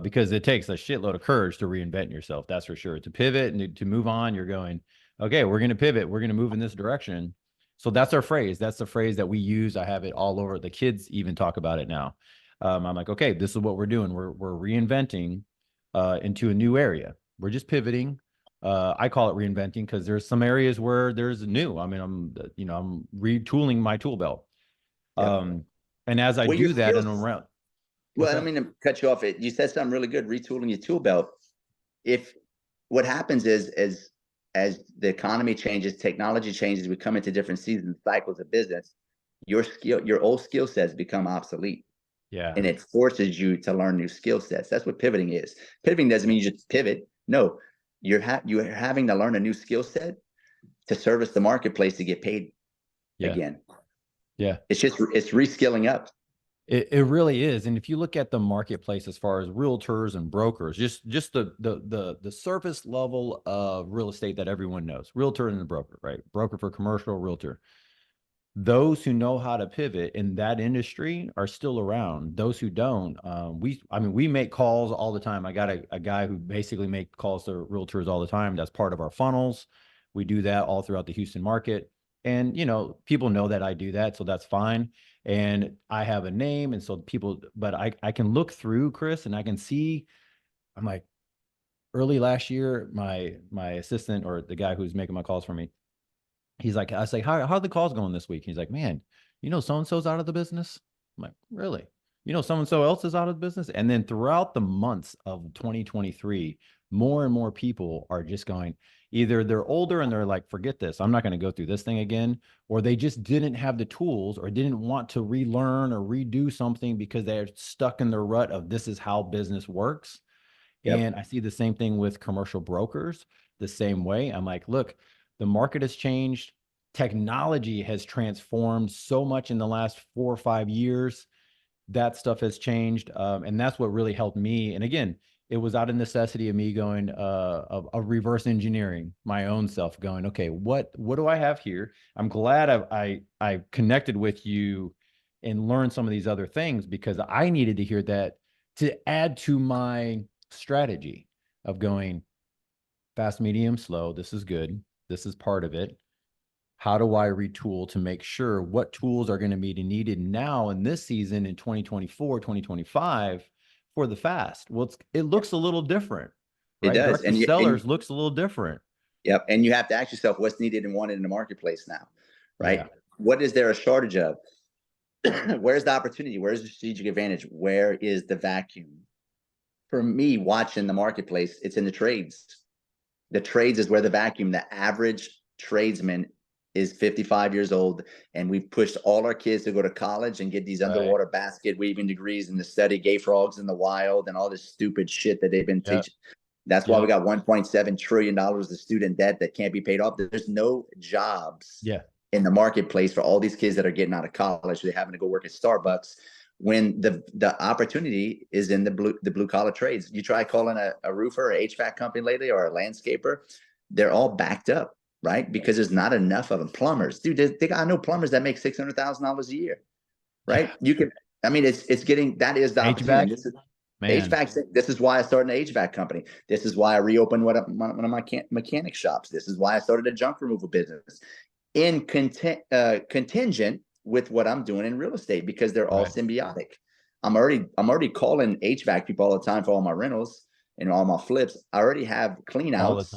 Because it takes a shitload of courage to reinvent yourself. That's for sure. To pivot and to move on, you're going, okay, we're going to pivot. We're going to move in this direction. So that's our phrase. That's the phrase that we use. I have it all over. The kids even talk about it now. I'm like, okay, this is what we're doing. We're reinventing into a new area. We're just pivoting. I call it reinventing because there's some areas where there's new. I mean, I'm retooling my tool belt. And as I do that and around. Well, I mean to cut you off. You said something really good, retooling your tool belt. If what happens is as the economy changes, technology changes, we come into different seasons, cycles of business, your old skill sets become obsolete. Yeah. And it forces you to learn new skill sets. That's what pivoting is. Pivoting doesn't mean you just pivot. No, you're having to learn a new skill set to service the marketplace to get paid again. Yeah. It's reskilling up. It really is. And if you look at the marketplace as far as realtors and brokers, just the surface level of real estate that everyone knows, realtor and the broker, right? Broker for commercial, realtor. Those who know how to pivot in that industry are still around. Those who don't, we make calls all the time. I got a guy who basically makes calls to realtors all the time. That's part of our funnels. We do that all throughout the Houston market. And, people know that I do that, so that's fine. And I have a name. And so but I can look through, Chris, and I can see, I'm like, early last year, my assistant or the guy who's making my calls for me, he's like, I say, how are the calls going this week? He's like, man, so-and-so's out of the business. I'm like, really? So-and-so else is out of the business. And then throughout the months of 2023, more and more people are just going, Either they're older and they're like, forget this, I'm not going to go through this thing again, or they just didn't have the tools or didn't want to relearn or redo something because they're stuck in the rut of this is how business works. Yep. And I see the same thing with commercial brokers the same way. I'm like, look, the market has changed. Technology has transformed so much in the last 4 or 5 years. That stuff has changed. And that's what really helped me. And again, it was out of necessity of me going of reverse engineering my own self, going, okay, what do I have here? I'm glad I connected with you and learned some of these other things, because I needed to hear that to add to my strategy of going fast, medium, slow. This is good. This is part of it. How do I retool to make sure what tools are going to be needed now in this season in 2024, 2025 for the fast? Well, it looks a little different, It right? does. Direct to sellers looks a little different. Yep. And you have to ask yourself what's needed and wanted in the marketplace now, right? Yeah. What is there a shortage of? Where's the opportunity? Where's the strategic advantage? Where is the vacuum? For me, watching the marketplace, it's in the trades. The trades is where the vacuum, the average tradesman is 55 years old, and we've pushed all our kids to go to college and get these underwater basket weaving degrees and to study gay frogs in the wild and all this stupid shit that they've been teaching. That's why we got $1.7 trillion of student debt that can't be paid off. There's no jobs in the marketplace for all these kids that are getting out of college. They're having to go work at Starbucks when the opportunity is in the blue collar trades. You try calling a roofer or HVAC company lately or a landscaper, they're all backed up, right? Because there's not enough of them. Plumbers, dude, I know plumbers that make $600,000 a year, right? You can, I mean, it's getting, that is the opportunity. This is HVAC. This is why I started an HVAC company. This is why I reopened one of my mechanic shops. This is why I started a junk removal business in contingent with what I'm doing in real estate, because they're all symbiotic. I'm already calling HVAC people all the time for all my rentals and all my flips. I already have clean outs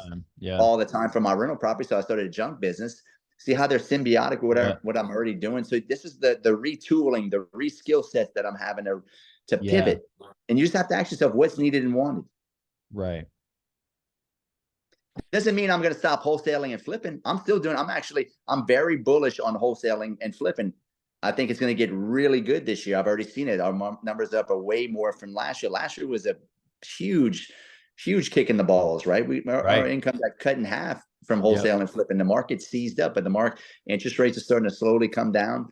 all the time for my rental property. So I started a junk business. See how they're symbiotic with what I'm already doing. So this is the retooling, the reskill sets that I'm having to pivot. And you just have to ask yourself what's needed and wanted. Right. Doesn't mean I'm going to stop wholesaling and flipping. I'm still doing, I'm very bullish on wholesaling and flipping. I think it's going to get really good this year. I've already seen it. Our numbers up are way more from last year. Last year was a huge kick in the balls, right? Our income got cut in half from wholesaling and flipping. The market seized up, but interest rates are starting to slowly come down,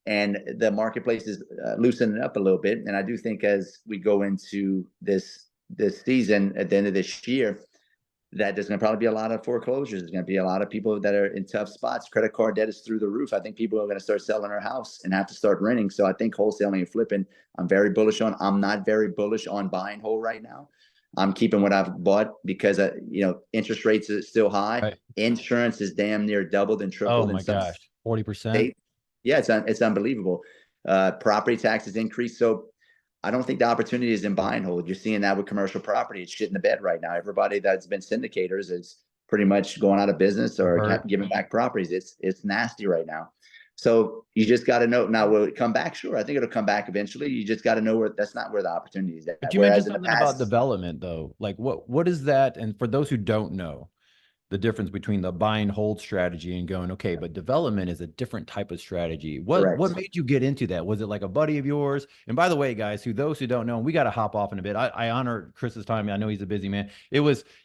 and the marketplace is loosening up a little bit. And I do think as we go into this season at the end of this year, that there's going to probably be a lot of foreclosures. There's going to be a lot of people that are in tough spots. Credit card debt is through the roof. I think people are going to start selling their house and have to start renting. So I think wholesaling and flipping, I'm very bullish on. I'm not very bullish on buy and hold right now. I'm keeping what I've bought because, interest rates are still high. Right. Insurance is damn near doubled and tripled. Oh my gosh, 40%. Yeah, it's unbelievable. Property taxes increase. So I don't think the opportunity is in buy and hold. You're seeing that with commercial property. It's shit in the bed right now. Everybody that's been syndicators is pretty much going out of business or giving back properties. It's nasty right now. So you just got to know. Now, will it come back? Sure. I think it'll come back eventually. You just got to know that's not where the opportunity is at. But you mentioned something about development though. Like what is that? And for those who don't know, the difference between the buy and hold strategy and going, okay, but development is a different type of strategy. What made you get into that? Was it like a buddy of yours? And by the way, guys, those who don't know, we got to hop off in a bit. I honor Chris's time. I know he's a busy man.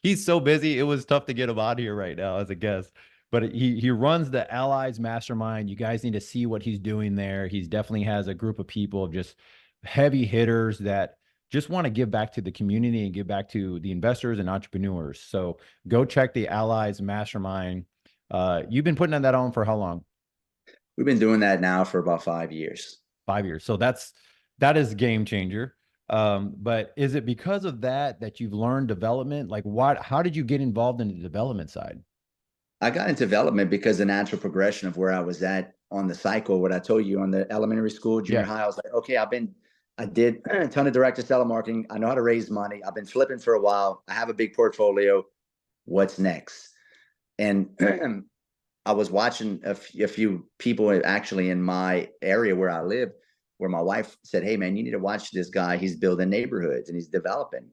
He's so busy. It was tough to get him out here right now as a guest, but he runs the Allies Mastermind. You guys need to see what he's doing there. He's definitely has a group of people of just heavy hitters that just want to give back to the community and give back to the investors and entrepreneurs. So go check the Allies Mastermind. You've been putting that on for how long? We've been doing that now for about 5 years. 5 years. So that is a game changer. But is it because of that you've learned development? Like how did you get involved in the development side? I got into development because the natural progression of where I was at on the cycle, what I told you on the elementary school, junior high, I was like, okay, I did a ton of direct to seller marketing. I know how to raise money. I've been flipping for a while. I have a big portfolio. What's next? And I was watching a few people actually in my area where I live, where my wife said, hey, man, you need to watch this guy. He's building neighborhoods and he's developing.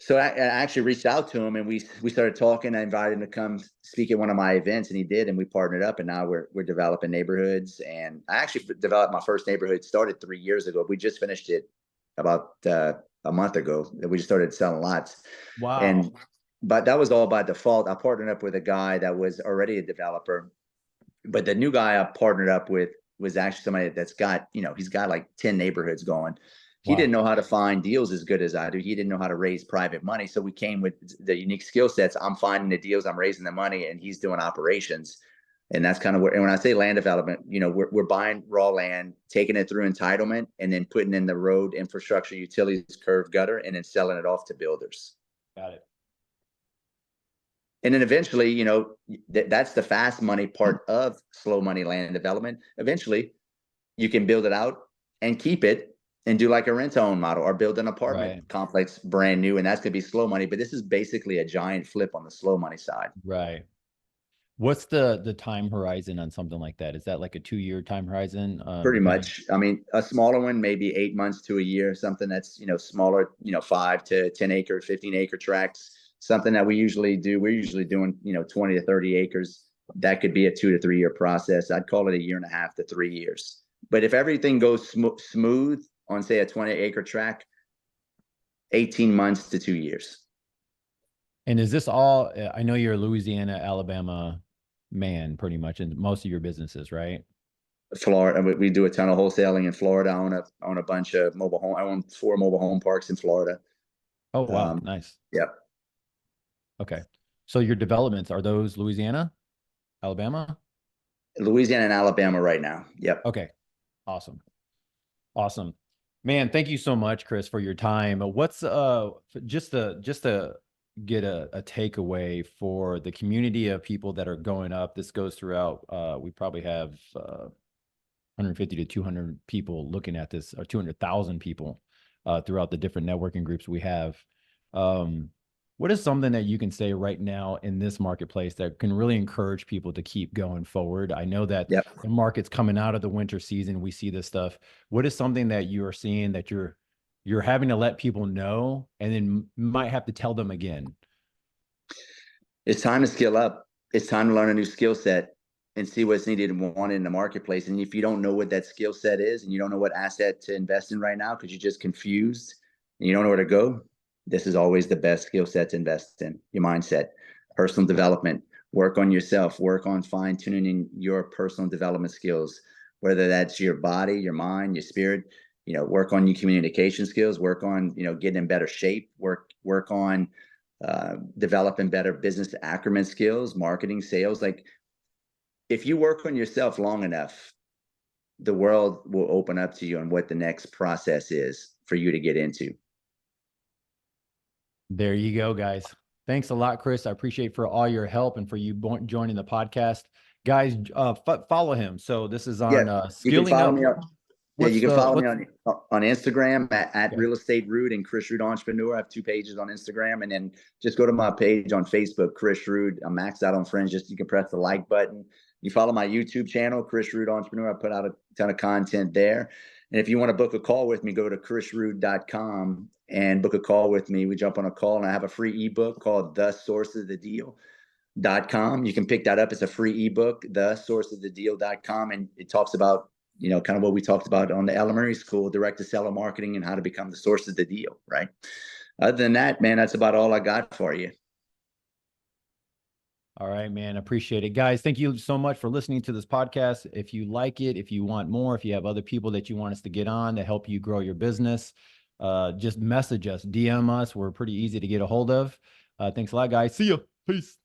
So I actually reached out to him and we started talking. I invited him to come speak at one of my events and he did, and we partnered up and now we're developing neighborhoods. And I actually developed my first neighborhood, started 3 years ago. We just finished it about a month ago. We just started selling lots. Wow. And but that was all by default. I partnered up with a guy that was already a developer, but the new guy I partnered up with was actually somebody that's got, he's got like 10 neighborhoods going. He didn't Wow. know how to find deals as good as I do. He didn't know how to raise private money. So we came with the unique skill sets. I'm finding the deals, I'm raising the money, and he's doing operations. And that's kind of where, and when I say land development, we're buying raw land, taking it through entitlement, and then putting in the road infrastructure, utilities, curb, gutter, and then selling it off to builders. Got it. And then eventually, that's the fast money part of slow money land development. Eventually, you can build it out and keep it and do like a rent to own model or build an apartment complex brand new. And that's going to be slow money. But this is basically a giant flip on the slow money side. Right. What's the time horizon on something like that? Is that like a 2-year time horizon? Pretty much. I mean, a smaller one, maybe 8 months to a year, something that's, smaller, 5 to 10 acre, 15 acre tracts, something that we usually do. We're usually doing, 20 to 30 acres. That could be a 2 to 3 year process. I'd call it 1.5 to 3 years. But if everything goes smooth on, say, a 20 acre tract, 18 months to 2 years. And is this all, I know you're a Louisiana, Alabama man, pretty much in most of your businesses, right? Florida, we do a ton of wholesaling in Florida. I own a bunch of mobile home. I own 4 mobile home parks in Florida. Oh, wow. Nice. Yep. Okay. So your developments, are those Louisiana, Alabama? Louisiana and Alabama right now. Yep. Okay. Awesome. Awesome. Man, thank you so much, Chris, for your time. What's just to get a takeaway for the community of people that are going up? This goes throughout. We probably have 150 to 200 people looking at this, or 200,000 people throughout the different networking groups we have. What is something that you can say right now in this marketplace that can really encourage people to keep going forward? I know that the market's coming out of the winter season. We see this stuff. What is something that you are seeing that you're having to let people know and then might have to tell them again? It's time to skill up. It's time to learn a new skill set and see what's needed and wanted in the marketplace. And if you don't know what that skill set is and you don't know what asset to invest in right now because you're just confused and you don't know where to go, this is always the best skill set to invest in. Your mindset, personal development, work on yourself, work on fine tuning your personal development skills, whether that's your body, your mind, your spirit, work on your communication skills, work on, getting in better shape, work on developing better business acumen skills, marketing, sales. Like if you work on yourself long enough, the world will open up to you on what the next process is for you to get into. There you go, guys. Thanks a lot, Chris. I appreciate for all your help and for you joining the podcast. Guys, follow him. So this is on Skilling Up. You can follow me on Instagram at Real Estate Rood and Chris Rood Entrepreneur. I have 2 pages on Instagram, and then just go to my page on Facebook, Chris Rood. I'm maxed out on friends. Just you can press the like button. You follow my YouTube channel, Chris Rood Entrepreneur. I put out a ton of content there. And if you want to book a call with me, go to chrisrood.com and book a call with me. We jump on a call, and I have a free ebook called The Source of the Deal.com. You can pick that up. It's a free ebook, thesourceofthedeal.com, and it talks about kind of what we talked about on the elementary school, direct to seller marketing and how to become the source of the deal, right? Other than that, man, that's about all I got for you. All right, man. Appreciate it. Guys, thank you so much for listening to this podcast. If you like it, if you want more, if you have other people that you want us to get on to help you grow your business, just message us, DM us. We're pretty easy to get a hold of. Thanks a lot, guys. See you. Peace.